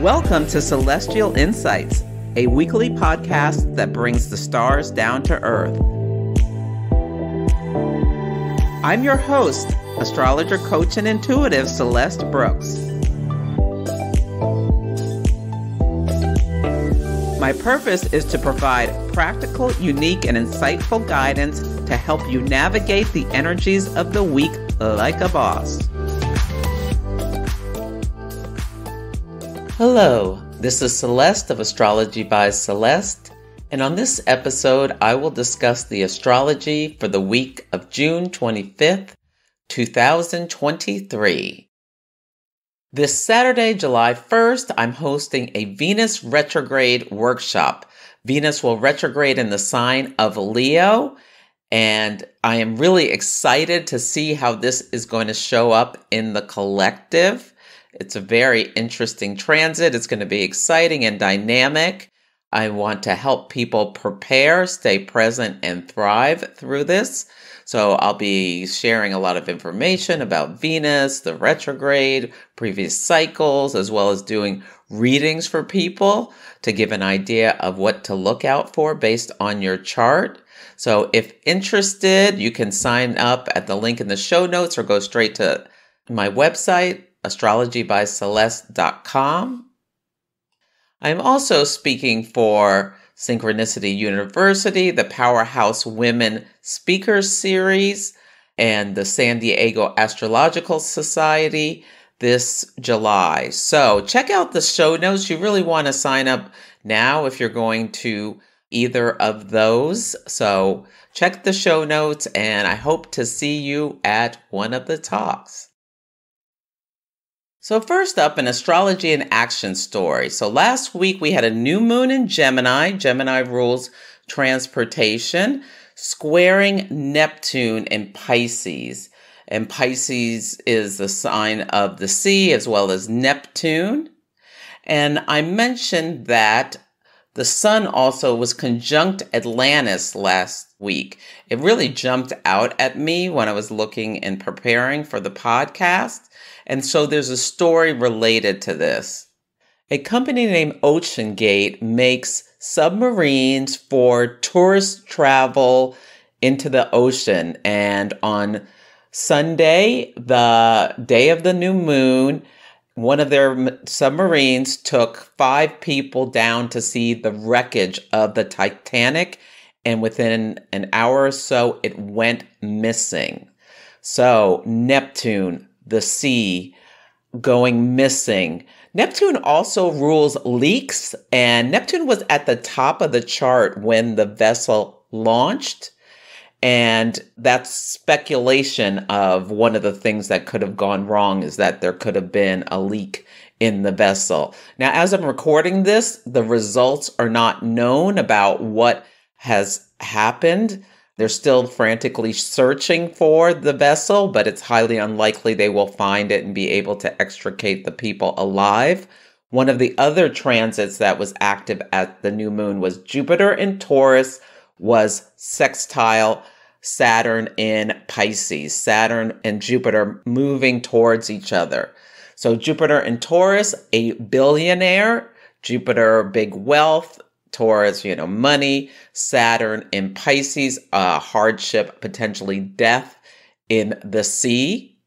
Welcome to Celestial Insights, a weekly podcast that brings the stars down to earth. I'm your host, astrologer, coach, and intuitive Celeste Brooks. My purpose is to provide practical, unique, and insightful guidance to help you navigate the energies of the week like a boss. Hello, this is Celeste of Astrology by Celeste, and on this episode I will discuss the astrology for the week of June 25th, 2023. This Saturday, July 1st, I'm hosting a Venus retrograde workshop. Venus will retrograde in the sign of Leo, and I am really excited to see how this is going to show up in the collective. It's a very interesting transit. It's going to be exciting and dynamic. I want to help people prepare, stay present, and thrive through this. So I'll be sharing a lot of information about Venus, the retrograde, previous cycles, as well as doing readings for people to give an idea of what to look out for based on your chart. So if interested, you can sign up at the link in the show notes or go straight to my website, astrologybyceleste.com. I'm also speaking for Synchronicity University, the Powerhouse Women Speakers Series, and the San Diego Astrological Society this July. So check out the show notes. You really want to sign up now if you're going to either of those. So check the show notes, and I hope to see you at one of the talks. So first up, an astrology and action story. So last week we had a new moon in Gemini. Gemini rules transportation, squaring Neptune in Pisces. And Pisces is the sign of the sea as well as Neptune. And I mentioned that the sun also was conjunct Atlantis last week. It really jumped out at me when I was looking and preparing for the podcast. And so there's a story related to this. A company named OceanGate makes submarines for tourist travel into the ocean. And on Sunday, the day of the new moon, one of their submarines took 5 people down to see the wreckage of the Titanic. And within an hour or so, it went missing. So Neptune, the sea, going missing. Neptune also rules leaks, and Neptune was at the top of the chart when the vessel launched. And that's speculation of one of the things that could have gone wrong is that there could have been a leak in the vessel. Now, as I'm recording this, the results are not known about what has happened. They're still frantically searching for the vessel, but it's highly unlikely they will find it and be able to extricate the people alive. One of the other transits that was active at the new moon was Jupiter in Taurus was sextile Saturn in Pisces. Saturn and Jupiter moving towards each other. So Jupiter in Taurus, a billionaire. Jupiter, big wealth. Taurus, money. Saturn in Pisces, hardship, potentially death in the sea.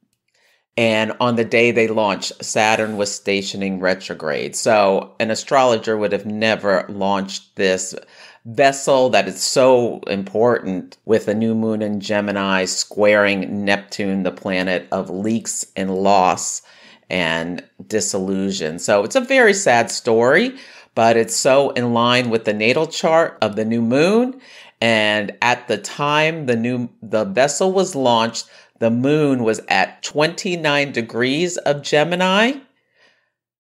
And on the day they launched, Saturn was stationing retrograde. So an astrologer would have never launched this vessel that is so important with a new moon in Gemini squaring Neptune, the planet of leaks and loss and disillusion. So it's a very sad story, but it's so in line with the natal chart of the new moon. And at the time the vessel was launched, the moon was at 29 degrees of Gemini.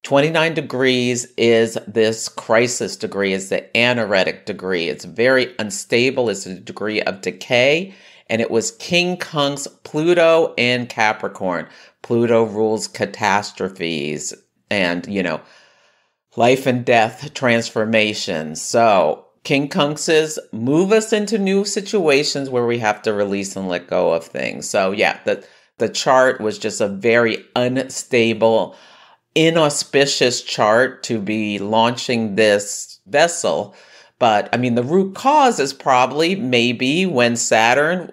29 degrees is this crisis degree, it's the anaretic degree. It's very unstable. It's a degree of decay. And it was King Kunk's Pluto in Capricorn. Pluto rules catastrophes and, life and death transformations. So King Kunks' move us into new situations where we have to release and let go of things. So yeah, the chart was just a very unstable inauspicious chart to be launching this vessel. But I mean, the root cause is probably maybe when Saturn,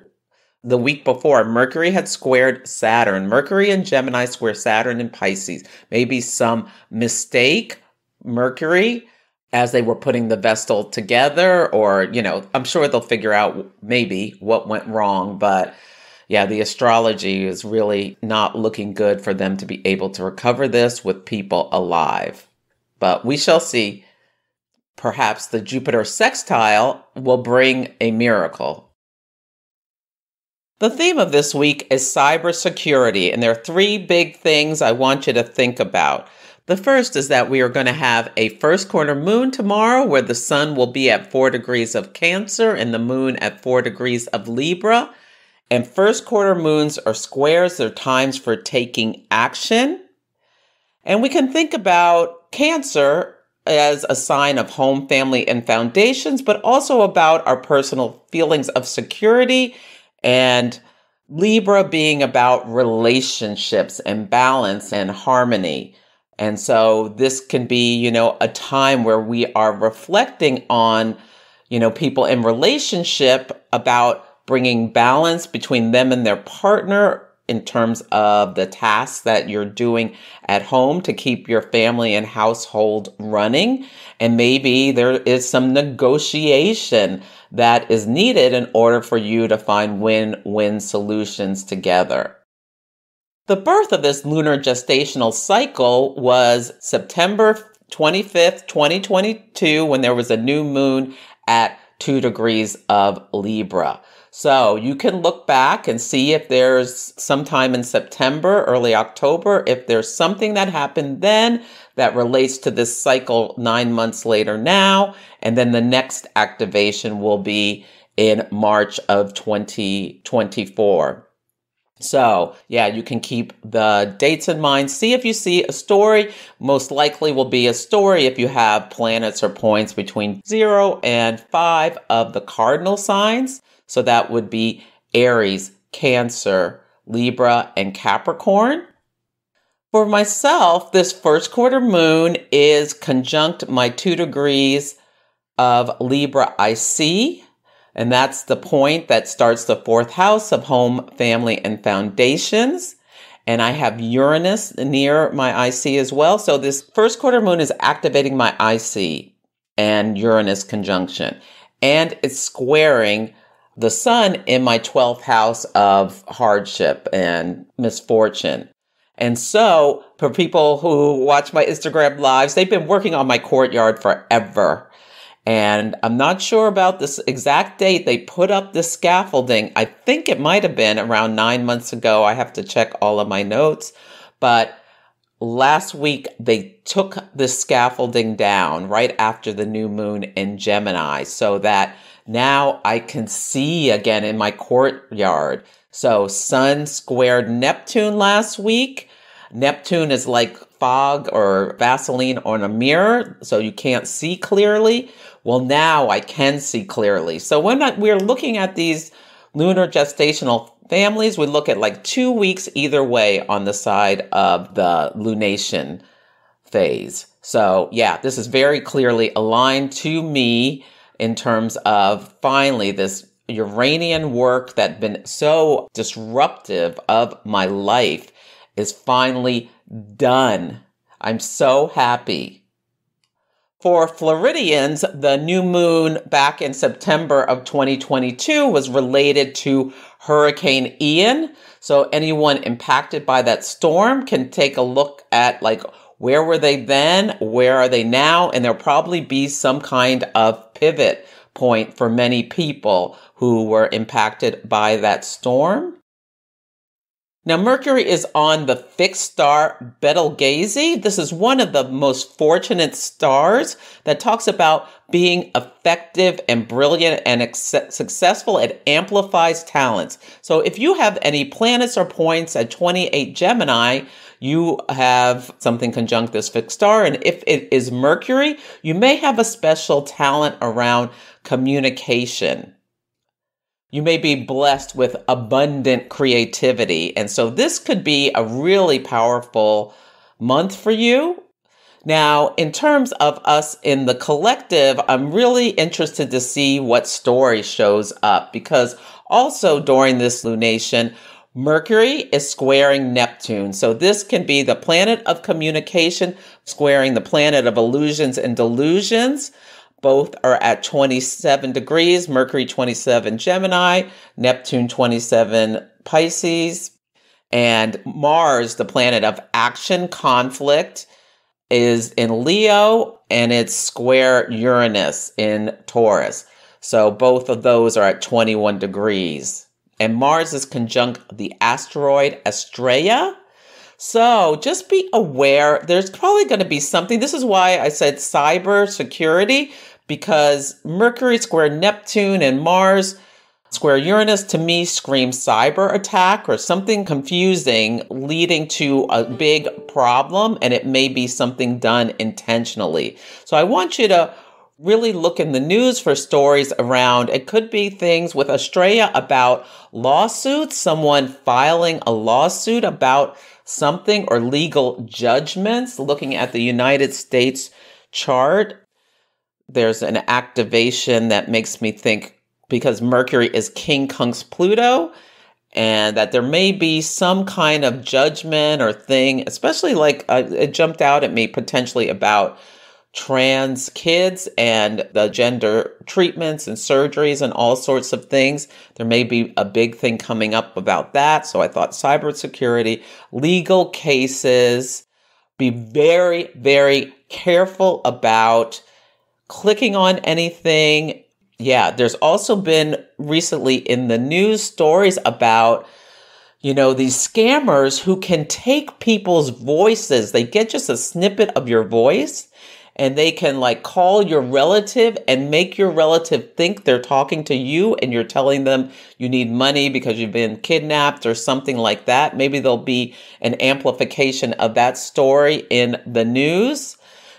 the week before, Mercury had squared Saturn. Mercury and Gemini square Saturn and Pisces. Maybe some mistake, Mercury, as they were putting the vessel together, or, I'm sure they'll figure out maybe what went wrong. But yeah, the astrology is really not looking good for them to be able to recover this with people alive. But we shall see. Perhaps the Jupiter sextile will bring a miracle. The theme of this week is cybersecurity, and there are three big things I want you to think about. The first is that we are going to have a first quarter moon tomorrow where the sun will be at 4 degrees of Cancer and the moon at 4 degrees of Libra. And first quarter moons are squares. They're times for taking action. And we can think about Cancer as a sign of home, family, and foundations, but also about our personal feelings of security, and Libra being about relationships and balance and harmony. And so this can be, a time where we are reflecting on, people in relationship about bringing balance between them and their partner in terms of the tasks that you're doing at home to keep your family and household running. And maybe there is some negotiation that is needed in order for you to find win-win solutions together. The birth of this lunar gestational cycle was September 25th, 2022, when there was a new moon at 2 degrees of Libra. So you can look back and see if there's sometime in September, early October, if there's something that happened then that relates to this cycle 9 months later now. And then the next activation will be in March of 2024. So yeah, you can keep the dates in mind. See if you see a story. Most likely will be a story if you have planets or points between 0 and 5 of the cardinal signs. So that would be Aries, Cancer, Libra, and Capricorn. For myself, this first quarter moon is conjunct my 2 degrees of Libra IC. And that's the point that starts the 4th house of home, family, and foundations. And I have Uranus near my IC as well. So this first quarter moon is activating my IC and Uranus conjunction. And it's squaring the sun in my 12th house of hardship and misfortune. And so for people who watch my Instagram lives, they've been working on my courtyard forever. And I'm not sure about this exact date they put up the scaffolding. I think it might have been around 9 months ago. I have to check all of my notes. But last week, they took the scaffolding down right after the new moon in Gemini so that now I can see again in my courtyard. So Sun squared Neptune last week. Neptune is like fog or Vaseline on a mirror, so you can't see clearly. Well, now I can see clearly. So when we're looking at these lunar gestational families, we look at like 2 weeks either way on the side of the lunation phase. So yeah, this is very clearly aligned to me in terms of finally this Uranian work that's been so disruptive of my life is finally done. I'm so happy. For Floridians, the new moon back in September of 2022 was related to Hurricane Ian. So anyone impacted by that storm can take a look at where were they then? Where are they now? And there'll probably be some kind of pivot point for many people who were impacted by that storm. Now, Mercury is on the fixed star Betelgeuse. This is one of the most fortunate stars that talks about being effective and brilliant and successful. It amplifies talents. So if you have any planets or points at 28 Gemini, you have something conjunct this fixed star. And if it is Mercury, you may have a special talent around communication. You may be blessed with abundant creativity. And so this could be a really powerful month for you. Now, in terms of us in the collective, I'm really interested to see what story shows up, because also during this lunation, Mercury is squaring Neptune. So this can be the planet of communication squaring the planet of illusions and delusions. Both are at 27 degrees, Mercury 27 Gemini, Neptune 27 Pisces, and Mars, the planet of action, conflict, is in Leo, and it's square Uranus in Taurus. So both of those are at 21 degrees. And Mars is conjunct the asteroid Estrella. So just be aware, there's probably going to be something. This is why I said cyber security, because Mercury square Neptune and Mars square Uranus to me screams cyber attack or something confusing leading to a big problem, and it may be something done intentionally. So I want you to really look in the news for stories around, it could be things with Estrella about lawsuits, someone filing a lawsuit about something, or legal judgments. Looking at the United States chart, there's an activation that makes me think, because Mercury is King Kunks Pluto, and that there may be some kind of judgment or thing, especially like it jumped out at me potentially about trans kids and the gender treatments and surgeries and all sorts of things. There may be a big thing coming up about that. So I thought cybersecurity, legal cases, be very, very careful about clicking on anything. Yeah, there's also been recently in the news stories about, these scammers who can take people's voices. They get just a snippet of your voice, and they can call your relative and make your relative think they're talking to you, and you're telling them you need money because you've been kidnapped or something like that. Maybe there'll be an amplification of that story in the news.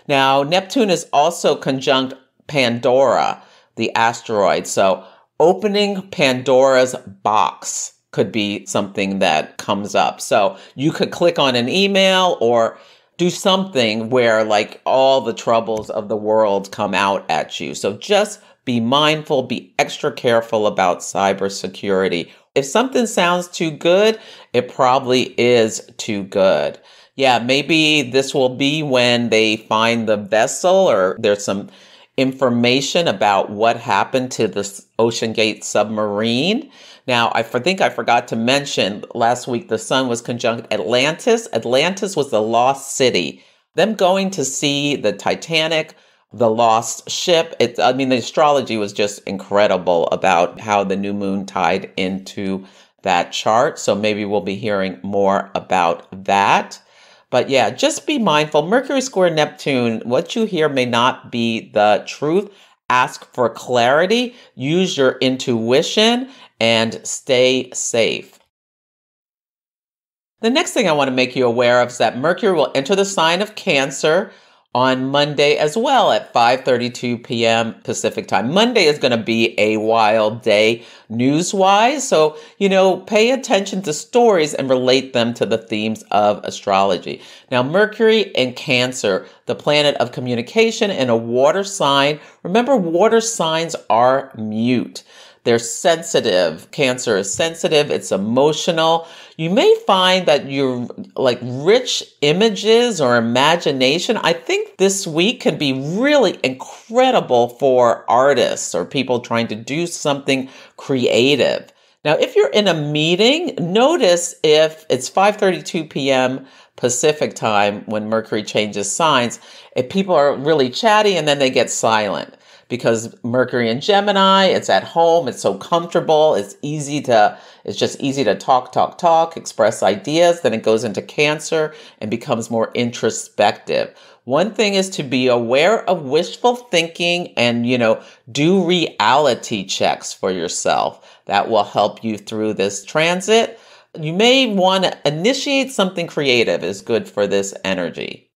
Now, Neptune is also conjunct Pandora, the asteroid. So opening Pandora's box could be something that comes up. So you could click on an email or do something where all the troubles of the world come out at you. So just be mindful, be extra careful about cybersecurity. If something sounds too good, it probably is too good. Yeah, maybe this will be when they find the vessel, or there's some information about what happened to the Ocean Gate submarine. Now, I think I forgot to mention last week the sun was conjunct Atlantis. Atlantis was the lost city. Them going to see the Titanic, the lost ship. The astrology was just incredible about how the new moon tied into that chart. So maybe we'll be hearing more about that. But yeah, just be mindful. Mercury square Neptune, what you hear may not be the truth. Ask for clarity, use your intuition, and stay safe. The next thing I want to make you aware of is that Mercury will enter the sign of Cancer on Monday as well at 5:32 p.m. Pacific time. Monday is going to be a wild day news-wise. So, pay attention to stories and relate them to the themes of astrology. Now, Mercury in Cancer, the planet of communication in a water sign. Remember, water signs are mute. They're sensitive. Cancer is sensitive. It's emotional. You may find that you're rich images or imagination. I think this week can be really incredible for artists or people trying to do something creative. Now, if you're in a meeting, notice if it's 5:32 p.m. Pacific time when Mercury changes signs, if people are really chatty and then they get silent. Because Mercury in Gemini, it's at home, it's so comfortable, it's just easy to talk, express ideas. Then it goes into Cancer and becomes more introspective. One thing is to be aware of wishful thinking and, do reality checks for yourself. That will help you through this transit. You may want to initiate something creative, is good for this energy.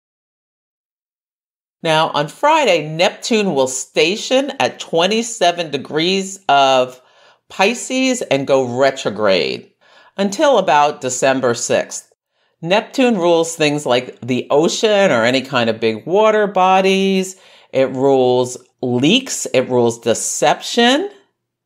Now, on Friday, Neptune will station at 27 degrees of Pisces and go retrograde until about December 6th. Neptune rules things like the ocean or any kind of big water bodies. It rules leaks. It rules deception.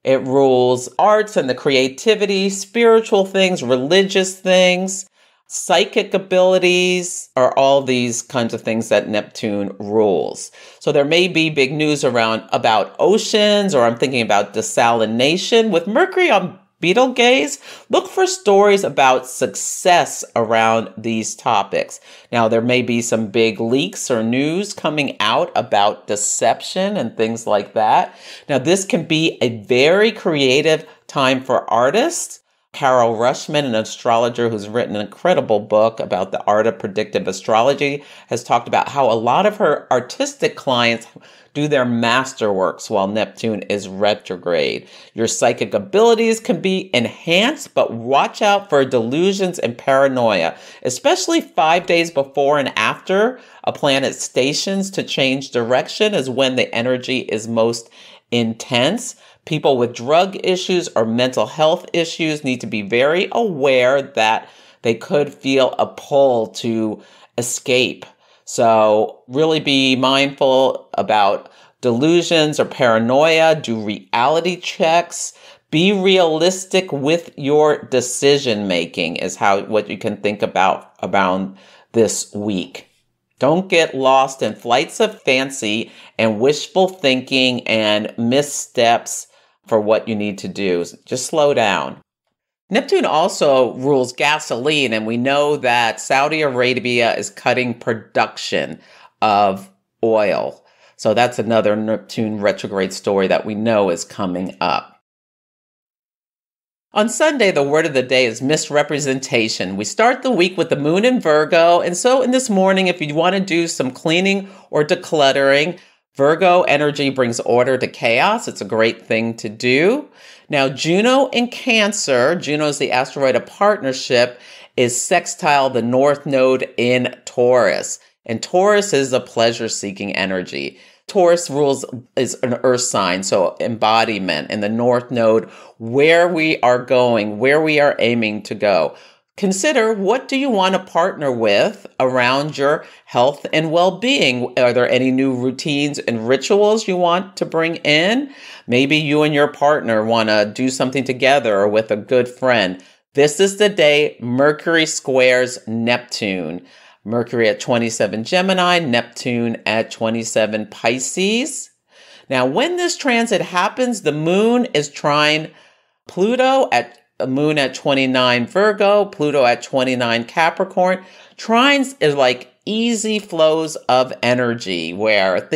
It rules arts and the creativity, spiritual things, religious things, psychic abilities, are all these kinds of things that Neptune rules. So there may be big news about oceans, or I'm thinking about desalination. With Mercury on Betelgeuse, look for stories about success around these topics. Now, there may be some big leaks or news coming out about deception and things like that. Now, this can be a very creative time for artists. Carol Rushman, an astrologer who's written an incredible book about the art of predictive astrology, has talked about how a lot of her artistic clients do their masterworks while Neptune is retrograde. Your psychic abilities can be enhanced, but watch out for delusions and paranoia, especially 5 days before and after a planet stations to change direction is when the energy is most intense. People with drug issues or mental health issues need to be very aware that they could feel a pull to escape. So really be mindful about delusions or paranoia. Do reality checks. Be realistic with your decision making is what you can think about around this week. Don't get lost in flights of fancy and wishful thinking and missteps for what you need to do. Just slow down. Neptune also rules gasoline, and we know that Saudi Arabia is cutting production of oil. So that's another Neptune retrograde story that we know is coming up. On Sunday, the word of the day is misrepresentation. We start the week with the moon in Virgo, and so in this morning, if you want to do some cleaning or decluttering, Virgo energy brings order to chaos. It's a great thing to do. Now, Juno in Cancer, Juno is the asteroid of partnership, is sextile the North Node in Taurus. And Taurus is a pleasure-seeking energy. Taurus is an earth sign, so embodiment, and the North Node, where we are going, where we are aiming to go. Consider, what do you want to partner with around your health and well-being? Are there any new routines and rituals you want to bring in? Maybe you and your partner want to do something together or with a good friend. This is the day Mercury squares Neptune. Mercury at 27 Gemini, Neptune at 27 Pisces. Now, when this transit happens, the moon is trine Pluto at moon at 29 Virgo, Pluto at 29 Capricorn. Trines is like easy flows of energy where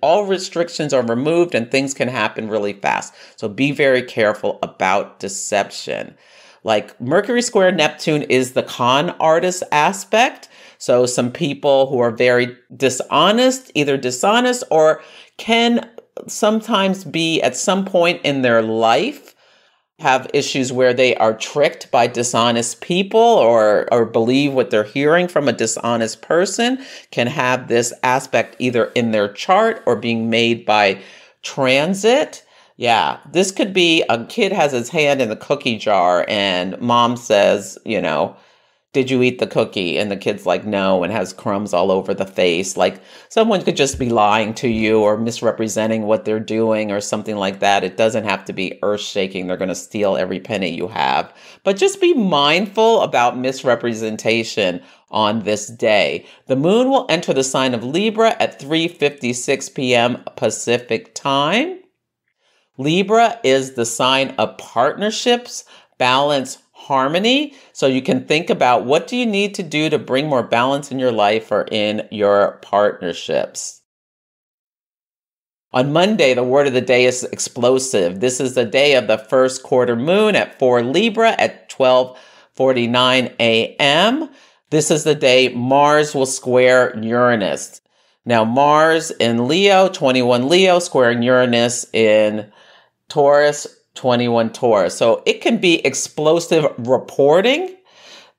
all restrictions are removed and things can happen really fast. So be very careful about deception. Like Mercury square Neptune is the con artist aspect. So some people who are very dishonest, either dishonest or can sometimes be at some point in their life have issues where they are tricked by dishonest people or believe what they're hearing from a dishonest person, can have this aspect either in their chart or being made by transit. Yeah, this could be a kid has his hand in the cookie jar and mom says, did you eat the cookie? And the kid's like, no, and has crumbs all over the face. Like someone could just be lying to you or misrepresenting what they're doing or something like that. It doesn't have to be earth shaking. They're going to steal every penny you have. But just be mindful about misrepresentation on this day. The moon will enter the sign of Libra at 3:56 p.m. Pacific time. Libra is the sign of partnerships, balance, harmony. So you can think about, what do you need to do to bring more balance in your life or in your partnerships? On Monday, the word of the day is explosive. This is the day of the first quarter moon at 4 Libra at 12:49 a.m. This is the day Mars will square Uranus. Now, Mars in Leo, 21 Leo, squaring Uranus in Taurus, 21 Taurus. So it can be explosive reporting.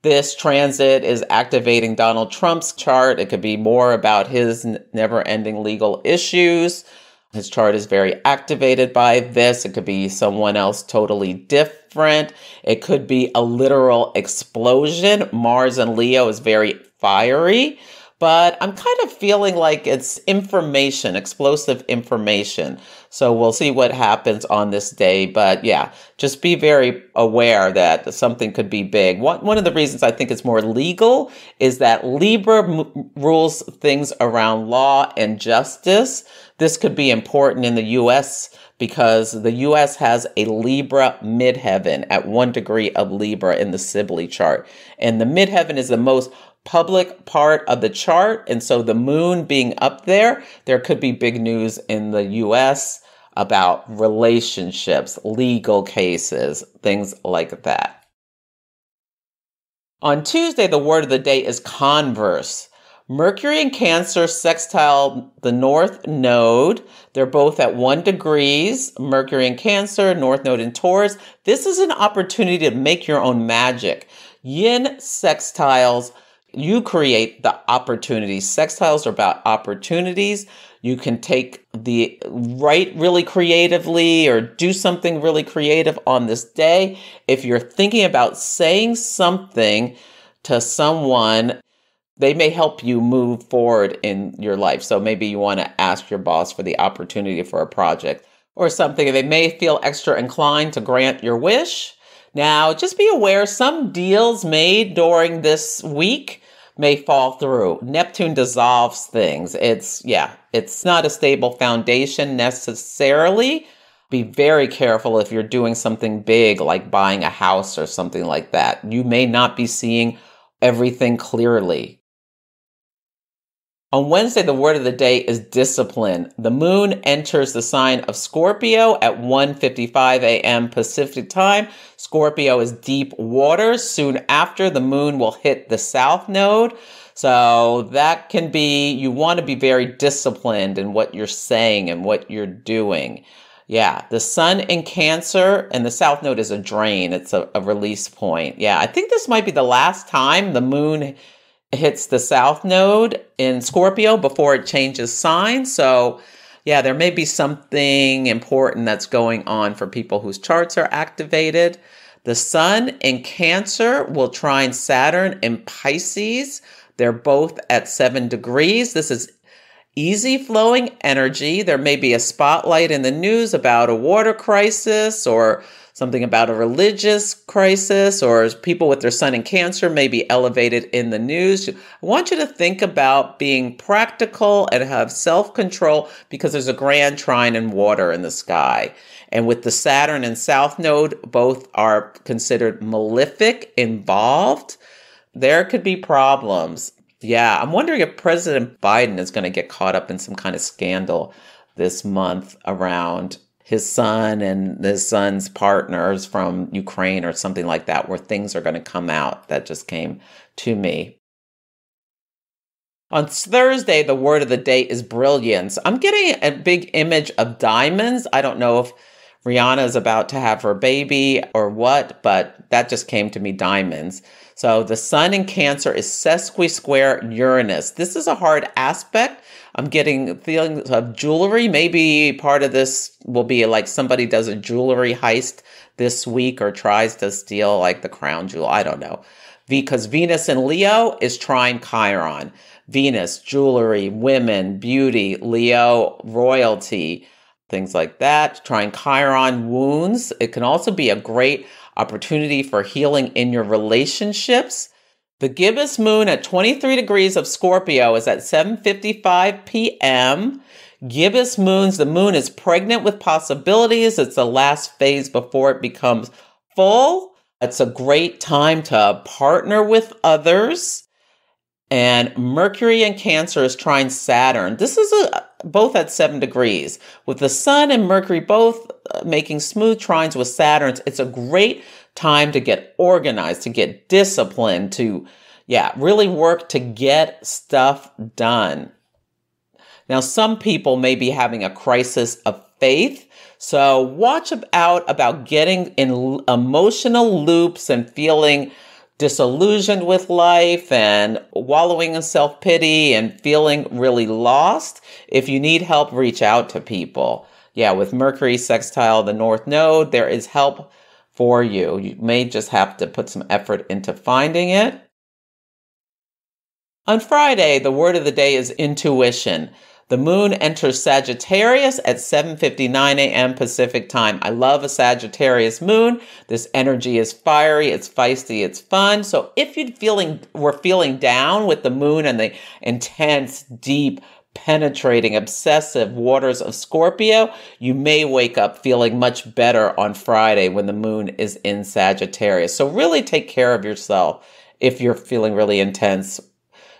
This transit is activating Donald Trump's chart. It could be more about his never-ending legal issues. His chart is very activated by this. It could be someone else totally different. It could be a literal explosion. Mars and Leo is very fiery, but I'm kind of feeling like it's information, explosive information. So we'll see what happens on this day. But yeah, just be very aware that something could be big. One of the reasons I think it's more legal is that Libra rules things around law and justice. This could be important in the U.S. because the U.S. has a Libra midheaven at 1 degree of Libra in the Sibley chart. And the midheaven is the most public part of the chart. And so the moon being up there, there could be big news in the U.S. about relationships, legal cases, things like that. On Tuesday, the word of the day is converse. Mercury in Cancer sextile the North Node. They're both at 1 degrees. Mercury in Cancer, North Node in Taurus. This is an opportunity to make your own magic. Yin sextiles, you create the opportunities. Sextiles are about opportunities. You can write really creatively or do something really creative on this day. If you're thinking about saying something to someone, they may help you move forward in your life. So maybe you want to ask your boss for the opportunity for a project or something. They may feel extra inclined to grant your wish. Now, just be aware some deals made during this week may fall through. Neptune dissolves things. It's not a stable foundation necessarily. Be very careful if you're doing something big like buying a house or something like that. You may not be seeing everything clearly. On Wednesday, the word of the day is discipline. The moon enters the sign of Scorpio at 1:55 a.m. Pacific time. Scorpio is deep waters. Soon after, the moon will hit the south node. So that can be, you want to be very disciplined in what you're saying and what you're doing. Yeah, the sun in Cancer and the south node is a drain. It's a release point. Yeah, I think this might be the last time the moon hits the south node in Scorpio before it changes signs. So yeah, there may be something important that's going on for people whose charts are activated. The sun in Cancer will trine Saturn in Pisces. They're both at 7 degrees. This is easy flowing energy. There may be a spotlight in the news about a water crisis or something about a religious crisis, or people with their sun in Cancer may be elevated in the news. I want you to think about being practical and have self-control because there's a grand trine in water in the sky. And with the Saturn and South Node, both are considered malefic involved. There could be problems. Yeah, I'm wondering if President Biden is going to get caught up in some kind of scandal this month around his son and his son's partners from Ukraine or something like that, where things are going to come out. That just came to me. On Thursday, the word of the day is brilliance. I'm getting a big image of diamonds. I don't know if Rihanna is about to have her baby or what, but that just came to me, diamonds. So the sun in Cancer is sesqui-square Uranus. This is a hard aspect. I'm getting feelings of jewelry. Maybe part of this will be like somebody does a jewelry heist this week or tries to steal like the crown jewel. I don't know. Because Venus in Leo is trine Chiron. Venus, jewelry, women, beauty, Leo, royalty, things like that. Trine Chiron, wounds. It can also be a great opportunity for healing in your relationships. The gibbous moon at 23 degrees of Scorpio is at 7:55 p.m. Gibbous moons, the moon is pregnant with possibilities. It's the last phase before it becomes full. It's a great time to partner with others. And Mercury in Cancer is trine Saturn. This is both at 7 degrees. With the sun and Mercury both making smooth trines with Saturn, it's a great time to get organized, to get disciplined, to really work to get stuff done. Now, some people may be having a crisis of faith, so watch out about getting in emotional loops and feeling disillusioned with life and wallowing in self-pity and feeling really lost, if you need help, reach out to people. Yeah, with Mercury sextile the North Node, there is help for you. You may just have to put some effort into finding it. On Friday, the word of the day is intuition. The moon enters Sagittarius at 7:59 a.m. Pacific time. I love a Sagittarius moon. This energy is fiery, it's feisty, it's fun. So if were feeling down with the moon and the intense, deep, penetrating, obsessive waters of Scorpio, you may wake up feeling much better on Friday when the moon is in Sagittarius. So really take care of yourself if you're feeling really intense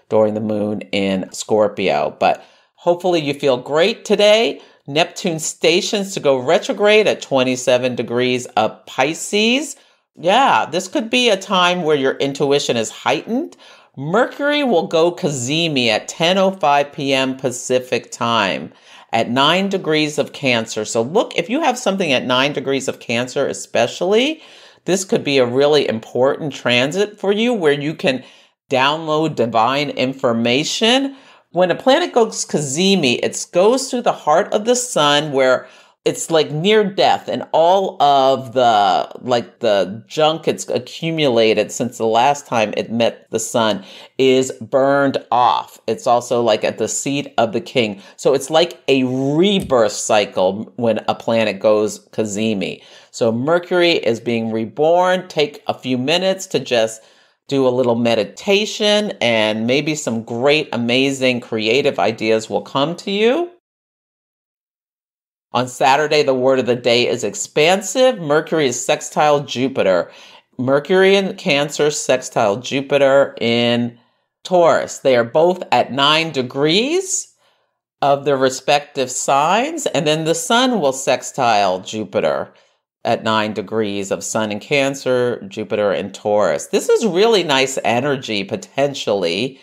during the moon in Scorpio. But hopefully you feel great today. Neptune stations to go retrograde at 27 degrees of Pisces. Yeah, this could be a time where your intuition is heightened. Mercury will go cazimi at 10:05 p.m. Pacific time at 9 degrees of Cancer. So look, if you have something at 9 degrees of Cancer especially, this could be a really important transit for you where you can download divine information. When a planet goes cazimi, it goes through the heart of the sun where it's like near death, and all of the junk it's accumulated since the last time it met the sun is burned off. It's also like at the seat of the king. So it's like a rebirth cycle when a planet goes cazimi. So Mercury is being reborn. Take a few minutes to just do a little meditation, and maybe some great, amazing, creative ideas will come to you. On Saturday, the word of the day is expansive. Mercury is sextile Jupiter. Mercury in Cancer, sextile Jupiter in Taurus. They are both at 9 degrees of their respective signs. And then the sun will sextile Jupiter at 9 degrees of Sun in Cancer, Jupiter in Taurus. This is really nice energy, potentially.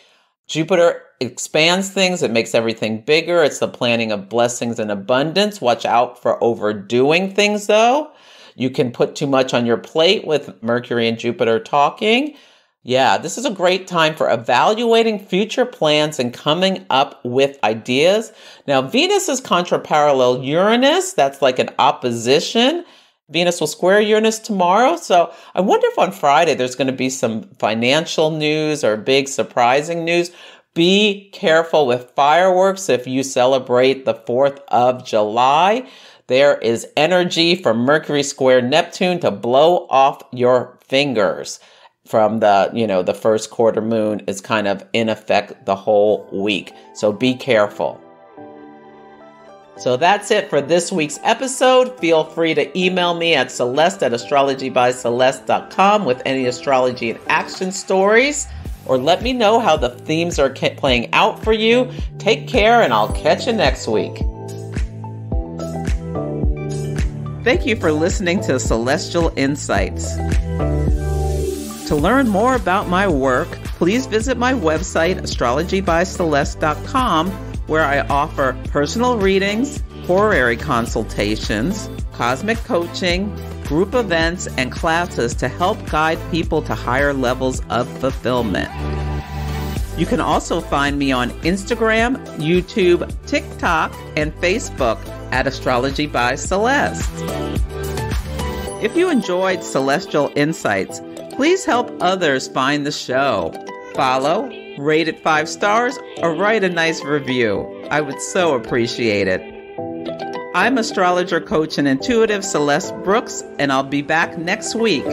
Jupiter expands things. It makes everything bigger. It's the planning of blessings and abundance. Watch out for overdoing things, though. You can put too much on your plate with Mercury and Jupiter talking. Yeah, this is a great time for evaluating future plans and coming up with ideas. Now, Venus is contra-parallel Uranus. That's like an opposition. Venus will square Uranus tomorrow. So I wonder if on Friday there's going to be some financial news or big surprising news. Be careful with fireworks if you celebrate the 4th of July. There is energy from Mercury square Neptune to blow off your fingers from the first quarter moon is kind of in effect the whole week. So be careful. So that's it for this week's episode. Feel free to email me at celeste@astrologybyceleste.com with any astrology and action stories, or let me know how the themes are playing out for you. Take care, and I'll catch you next week. Thank you for listening to Celestial Insights. To learn more about my work, please visit my website, astrologybyceleste.com, where I offer personal readings, horary consultations, cosmic coaching, group events, and classes to help guide people to higher levels of fulfillment. You can also find me on Instagram, YouTube, TikTok, and Facebook at Astrology by Celeste. If you enjoyed Celestial Insights, please help others find the show. Follow, rate it 5 stars, or write a nice review. I would so appreciate it. I'm astrologer, coach, and intuitive Celeste Brooks, and I'll be back next week.